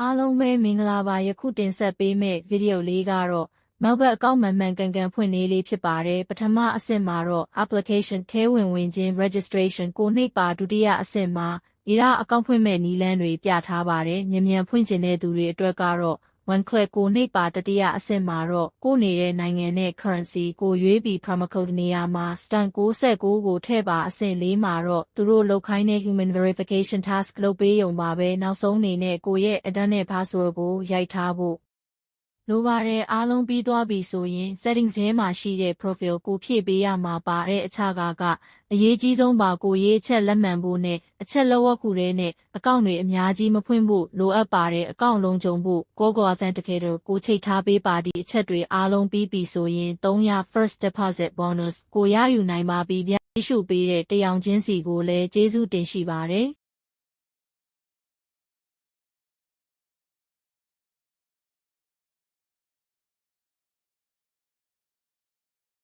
အားလုံးပဲမင်္ဂလာပါယခုတင်ဆက်ပေးမယ့်ဗီဒီယိုလေးကတော့ Melbet အကောင့်မှန်ကန်ကန်ဖွင့်နေလေးဖြစ်ပါတယ်ပထမအဆင့်မှာတော့ application ထဲဝင်ခြင်း registration ကိုနှိပ်ပါဒုတိယအဆင့်မှာERA အကောင့်ဖွင့်မဲ့နည်းလမ်းတွေပြထားပါတယ်မြန်ဖွင့်ချင်တဲ့သူတွေအတွက်ကတော့ one click ကိုနှိပ်ပါတတိယအဆင့်မှာတော့ကိုနေတဲ့နိုင်ငံနဲ့ currency ကိုရွေးပြီး promo code နေရာမှာ stan 69ကိုထည့်ပါအဆင့်၄မှာတော့သူတို့လုပ်ခိုင်းတဲ့ human verification task လုပ်ပေးရုံပါပဲနောက်ဆုံးအနေနဲ့ကိုရဲ့ address နဲ့ password ကိုရိုက်ထားဖို့လိုပါတယ်အားလုံးပြီးသွားပြီဆိုရင် settings ထဲမှာရှိတဲ့ profile ကိုဖြည့်ပေးရမှာပါတဲ့အချကအရေးကြီးဆုံးပါကိုရေးအချက်လက်မှန်ဖို့နဲ့အချက်လက်ဝက်ခုထဲနဲ့အကောင့်တွေအများကြီးမဖွင့်ဖို့လိုအပ်ပါတယ်အကောင့်လုံးကြုံဖို့ Google Authenticator ကိုချိန်ထားပေးပါဒီအချက်တွေအားလုံးပြီးပြီဆိုရင်300 first deposit bonus ကိုရယူနိုင်ပါပြီဗျာရှုပေးတဲ့တယောင်ချင်းစီကိုလည်းကျေးဇူးတင်ရှိပါတယ်